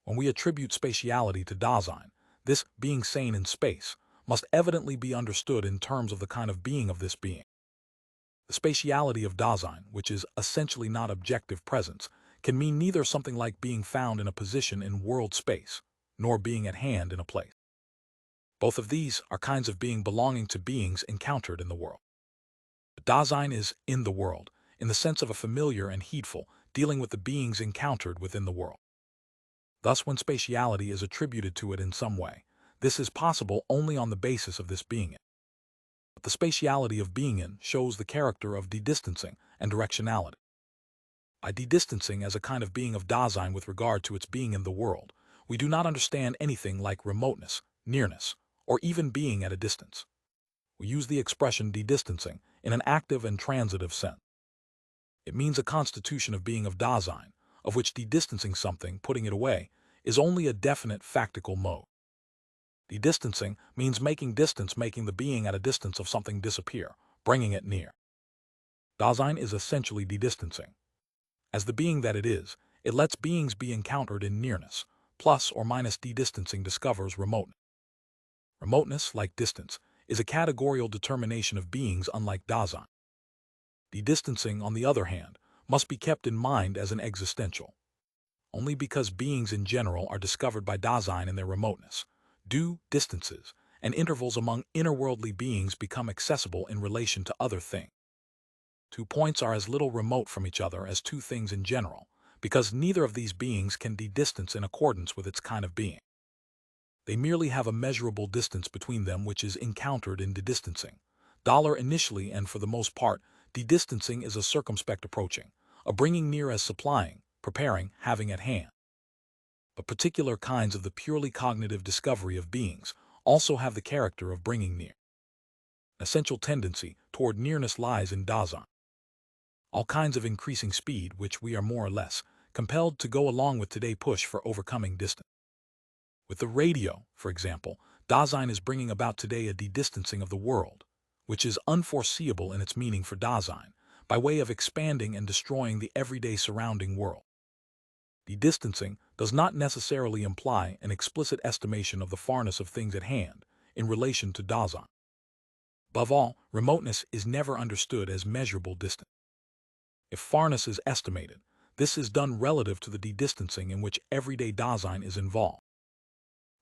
When we attribute spatiality to Dasein, this being sane in space must evidently be understood in terms of the kind of being of this being. The spatiality of Dasein, which is essentially not objective presence, can mean neither something like being found in a position in world space, nor being at hand in a place. Both of these are kinds of being belonging to beings encountered in the world. But Dasein is in the world, in the sense of a familiar and heedful, dealing with the beings encountered within the world. Thus, when spatiality is attributed to it in some way, this is possible only on the basis of this being in. But the spatiality of being in shows the character of dedistancing and directionality. By dedistancing as a kind of being of Dasein with regard to its being in the world, we do not understand anything like remoteness, nearness, or even being at a distance. We use the expression dedistancing in an active and transitive sense. It means a constitution of being of Dasein, of which dedistancing something, putting it away, is only a definite factical mode. Dedistancing means making the being at a distance of something disappear, bringing it near. Dasein is essentially dedistancing. As the being that it is, it lets beings be encountered in nearness, plus or minus dedistancing discovers remoteness. Remoteness, like distance, is a categorical determination of beings unlike Dasein. Dedistancing, on the other hand, must be kept in mind as an existential. Only because beings in general are discovered by Dasein in their remoteness, do distances and intervals among interworldly beings become accessible in relation to other things. 2 points are as little remote from each other as 2 things in general, because neither of these beings can dedistance in accordance with its kind of being. They merely have a measurable distance between them which is encountered in dedistancing. Initially and for the most part, dedistancing is a circumspect approaching, a bringing near as supplying, preparing, having at hand. But particular kinds of the purely cognitive discovery of beings also have the character of bringing near. An essential tendency toward nearness lies in Dasein. All kinds of increasing speed which we are more or less compelled to go along with today push for overcoming distance. With the radio, for example, Dasein is bringing about today a dedistancing of the world, which is unforeseeable in its meaning for Dasein, by way of expanding and destroying the everyday surrounding world. Dedistancing does not necessarily imply an explicit estimation of the farness of things at hand in relation to Dasein. Above all, remoteness is never understood as measurable distance. If farness is estimated, this is done relative to the dedistancing in which everyday Dasein is involved.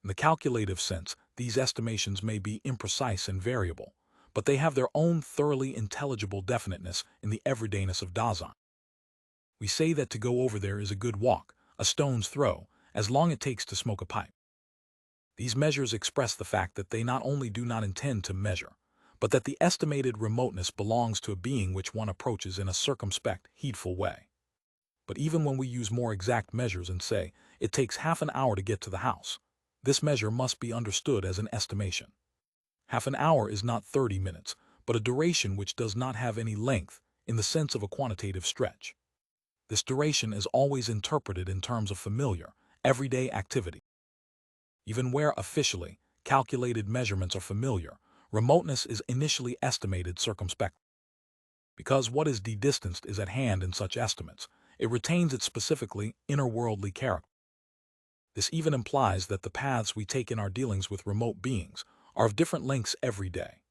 In the calculative sense, these estimations may be imprecise and variable, but they have their own thoroughly intelligible definiteness in the everydayness of Dasein. We say that to go over there is a good walk, a stone's throw, as long it takes to smoke a pipe. These measures express the fact that they not only do not intend to measure, but that the estimated remoteness belongs to a being which one approaches in a circumspect, heedful way. But even when we use more exact measures and say, it takes half an hour to get to the house, this measure must be understood as an estimation. Half an hour is not 30 minutes, but a duration which does not have any length in the sense of a quantitative stretch. This duration is always interpreted in terms of familiar, everyday activity. Even where officially calculated measurements are familiar, remoteness is initially estimated circumspectly. Because what is dedistanced is at hand in such estimates, it retains its specifically interworldly character. This even implies that the paths we take in our dealings with remote beings are of different lengths every day.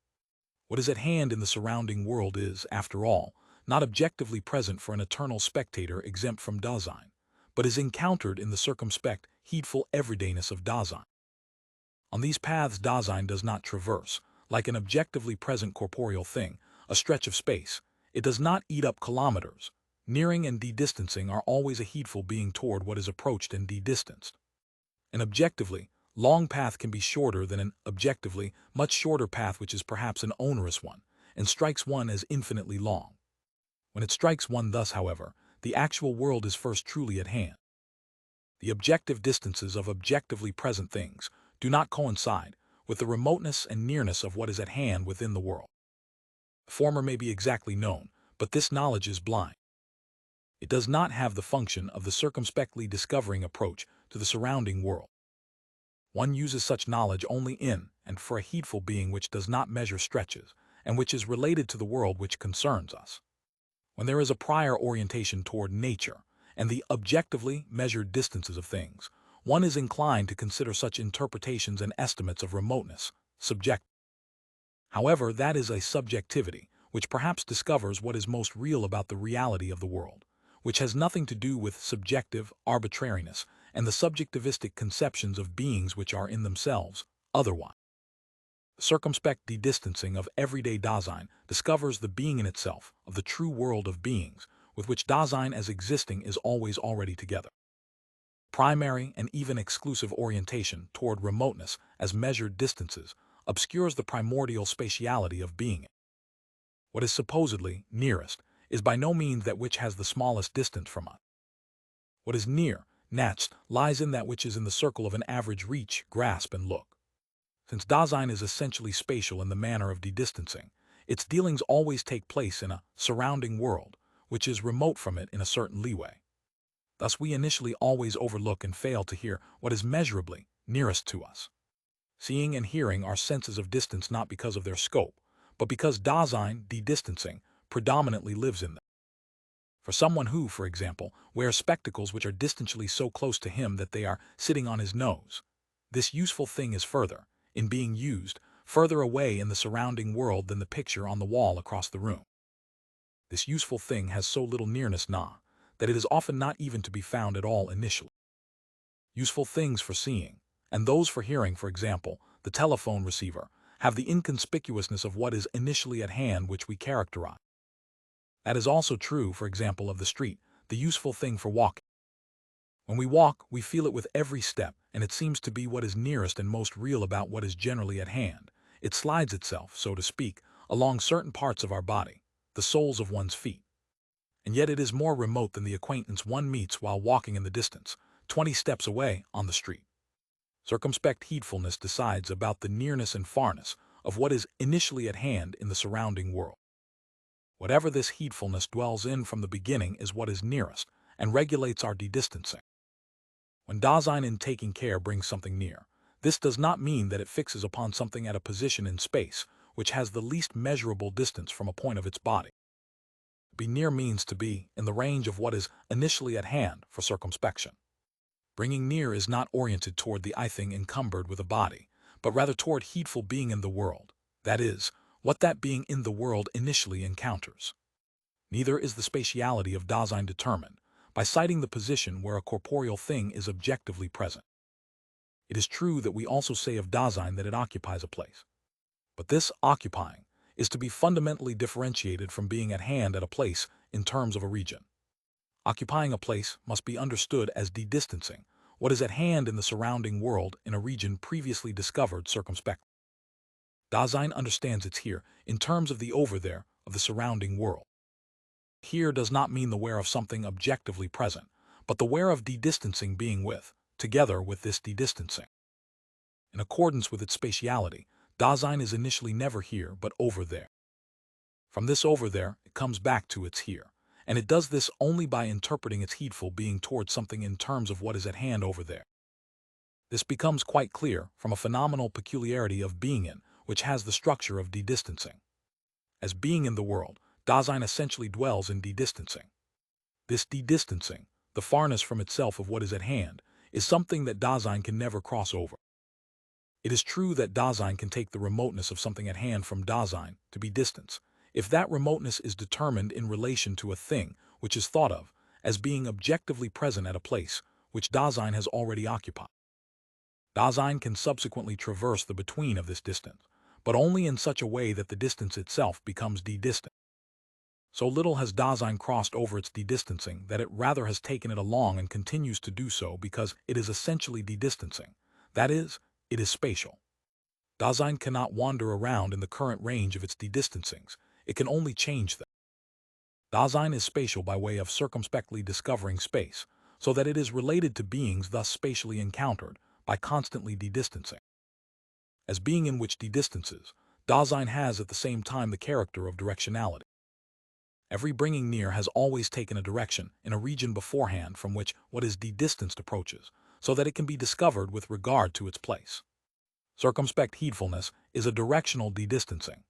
What is at hand in the surrounding world is, after all, not objectively present for an eternal spectator exempt from Dasein, but is encountered in the circumspect, heedful everydayness of Dasein. On these paths Dasein does not traverse, like an objectively present corporeal thing, a stretch of space. It does not eat up kilometers. Nearing and dedistancing are always a heedful being toward what is approached and dedistanced. An objectively long path can be shorter than an objectively much shorter path which is perhaps an onerous one, and strikes one as infinitely long. When it strikes one thus, however, the actual world is first truly at hand. The objective distances of objectively present things do not coincide with the remoteness and nearness of what is at hand within the world. The former may be exactly known, but this knowledge is blind. It does not have the function of the circumspectly discovering approach to the surrounding world. One uses such knowledge only in and for a heedful being which does not measure stretches, and which is related to the world which concerns us. When there is a prior orientation toward nature and the objectively measured distances of things, one is inclined to consider such interpretations and estimates of remoteness subjective. However, that is a subjectivity, which perhaps discovers what is most real about the reality of the world, which has nothing to do with subjective arbitrariness and the subjectivistic conceptions of beings which are in themselves otherwise. The circumspect de-distancing of everyday Dasein discovers the being in itself of the true world of beings with which Dasein as existing is always already together. Primary and even exclusive orientation toward remoteness as measured distances obscures the primordial spatiality of being. What is supposedly nearest is by no means that which has the smallest distance from us. What is near, next, lies in that which is in the circle of an average reach, grasp, and look. Since Dasein is essentially spatial in the manner of de-distancing, its dealings always take place in a surrounding world, which is remote from it in a certain leeway. Thus we initially always overlook and fail to hear what is measurably nearest to us. Seeing and hearing are senses of distance not because of their scope, but because Dasein, de-distancing, predominantly lives in them. For someone who, for example, wears spectacles which are distantly so close to him that they are sitting on his nose, this useful thing is further, in being used, further away in the surrounding world than the picture on the wall across the room. This useful thing has so little nearness that it is often not even to be found at all initially. Useful things for seeing, and those for hearing, for example, the telephone receiver, have the inconspicuousness of what is initially at hand which we characterize. That is also true, for example, of the street, the useful thing for walking. When we walk, we feel it with every step, and it seems to be what is nearest and most real about what is generally at hand. It slides itself, so to speak, along certain parts of our body, the soles of one's feet. And yet it is more remote than the acquaintance one meets while walking in the distance, 20 steps away on the street. Circumspect heedfulness decides about the nearness and farness of what is initially at hand in the surrounding world. Whatever this heedfulness dwells in from the beginning is what is nearest, and regulates our de-distancing. When Dasein in taking care brings something near, this does not mean that it fixes upon something at a position in space which has the least measurable distance from a point of its body. To be near means to be in the range of what is initially at hand for circumspection. Bringing near is not oriented toward the thing encumbered with a body, but rather toward heedful being in the world, that is, what that being in the world initially encounters. Neither is the spatiality of Dasein determined by citing the position where a corporeal thing is objectively present. It is true that we also say of Dasein that it occupies a place. But this occupying is to be fundamentally differentiated from being at hand at a place in terms of a region. Occupying a place must be understood as de-distancing what is at hand in the surrounding world in a region previously discovered circumspectly. Dasein understands its here in terms of the over there of the surrounding world. Here does not mean the where of something objectively present, but the where of de-distancing being with, together with this de-distancing. In accordance with its spatiality, Dasein is initially never here but over there. From this over there, it comes back to its here, and it does this only by interpreting its heedful being towards something in terms of what is at hand over there. This becomes quite clear from a phenomenal peculiarity of being in, which has the structure of de-distancing. As being in the world, Dasein essentially dwells in de-distancing. This de-distancing, the farness from itself of what is at hand, is something that Dasein can never cross over. It is true that Dasein can take the remoteness of something at hand from Dasein to be distance, if that remoteness is determined in relation to a thing which is thought of as being objectively present at a place which Dasein has already occupied. Dasein can subsequently traverse the between of this distance, but only in such a way that the distance itself becomes de-distant. So little has Dasein crossed over its de-distancing that it rather has taken it along and continues to do so because it is essentially de-distancing. That is, it is spatial. Dasein cannot wander around in the current range of its de-distancings, it can only change them. Dasein is spatial by way of circumspectly discovering space, so that it is related to beings thus spatially encountered by constantly de-distancing. As being in which de-distances, Dasein has at the same time the character of directionality. Every bringing near has always taken a direction in a region beforehand from which what is de-distanced approaches, so that it can be discovered with regard to its place. Circumspect heedfulness is a directional de-distancing.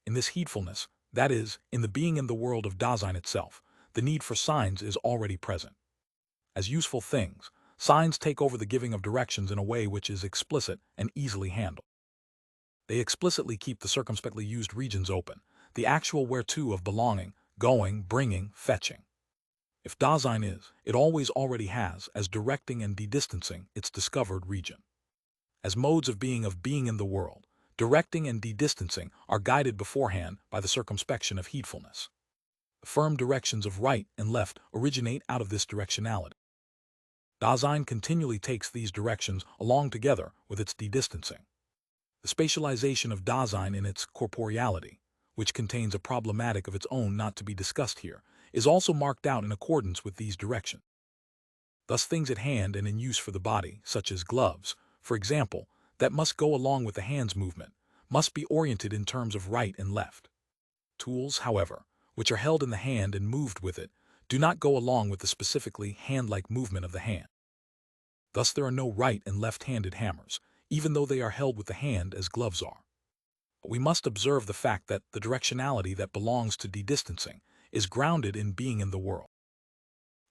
In this heedfulness, that is, in the being in the world of Dasein itself, the need for signs is already present. As useful things, signs take over the giving of directions in a way which is explicit and easily handled. They explicitly keep the circumspectly used regions open, the actual where-to of belonging, going, bringing, fetching. If Dasein is, it always already has, as directing and de-distancing, its discovered region. As modes of being in the world, directing and de-distancing are guided beforehand by the circumspection of heedfulness. The firm directions of right and left originate out of this directionality. Dasein continually takes these directions along together with its de-distancing. The spatialization of Dasein in its corporeality, which contains a problematic of its own not to be discussed here, is also marked out in accordance with these directions. Thus things at hand and in use for the body, such as gloves, for example, that must go along with the hand's movement, must be oriented in terms of right and left. Tools, however, which are held in the hand and moved with it, do not go along with the specifically hand-like movement of the hand. Thus there are no right and left-handed hammers, even though they are held with the hand as gloves are. But we must observe the fact that the directionality that belongs to de-distancing is grounded in being in the world.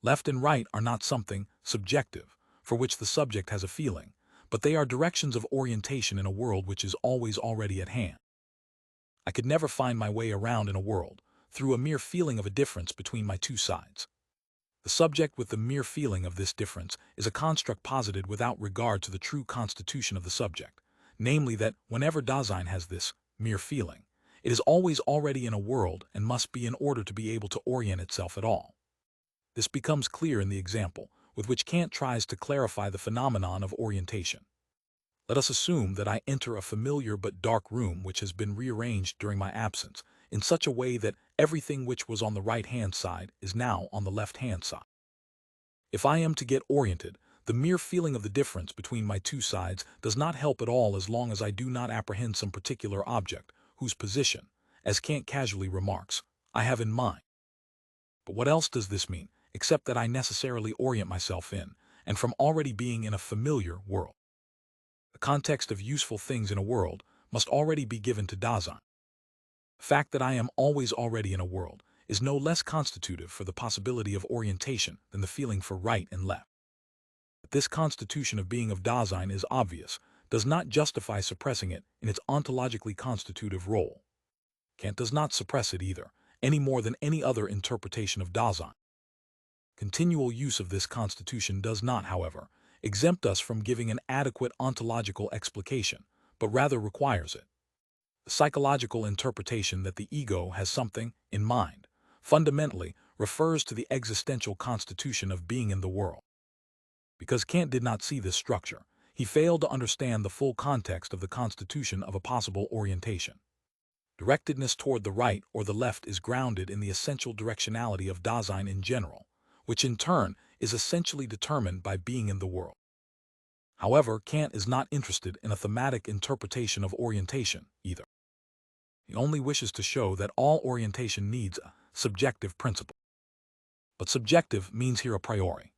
Left and right are not something subjective, for which the subject has a feeling, but they are directions of orientation in a world which is always already at hand. I could never find my way around in a world through a mere feeling of a difference between my two sides. The subject with the mere feeling of this difference is a construct posited without regard to the true constitution of the subject, namely that whenever Dasein has this mere feeling, it is always already in a world and must be in order to be able to orient itself at all. This becomes clear in the example with which Kant tries to clarify the phenomenon of orientation. Let us assume that I enter a familiar but dark room which has been rearranged during my absence in such a way that everything which was on the right-hand side is now on the left-hand side. If I am to get oriented, the mere feeling of the difference between my two sides does not help at all as long as I do not apprehend some particular object whose position, as Kant casually remarks, I have in mind. But what else does this mean, except that I necessarily orient myself in, and from already being in a familiar world? The context of useful things in a world must already be given to Dasein. The fact that I am always already in a world is no less constitutive for the possibility of orientation than the feeling for right and left. That this constitution of being of Dasein is obvious does not justify suppressing it in its ontologically constitutive role. Kant does not suppress it either, any more than any other interpretation of Dasein. Continual use of this constitution does not, however, exempt us from giving an adequate ontological explication, but rather requires it. The psychological interpretation that the ego has something in mind fundamentally refers to the existential constitution of being in the world. Because Kant did not see this structure, he failed to understand the full context of the constitution of a possible orientation. Directedness toward the right or the left is grounded in the essential directionality of Dasein in general, which in turn is essentially determined by being in the world. However, Kant is not interested in a thematic interpretation of orientation either. He only wishes to show that all orientation needs a subjective principle. But subjective means here a priori.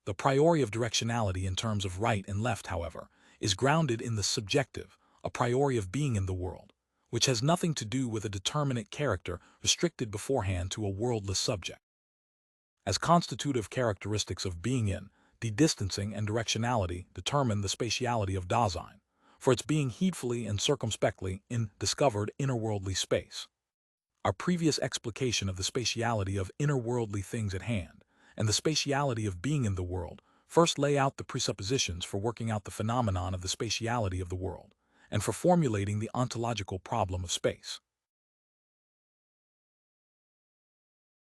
The priori of directionality in terms of right and left, however, is grounded in the subjective, a priori of being in the world, which has nothing to do with a determinate character restricted beforehand to a worldless subject. As constitutive characteristics of being in, de-distancing and directionality determine the spatiality of Dasein, for its being heedfully and circumspectly in discovered inner-worldly space. Our previous explication of the spatiality of inner-worldly things at hand, and the spatiality of being in the world, first lay out the presuppositions for working out the phenomenon of the spatiality of the world, and for formulating the ontological problem of space.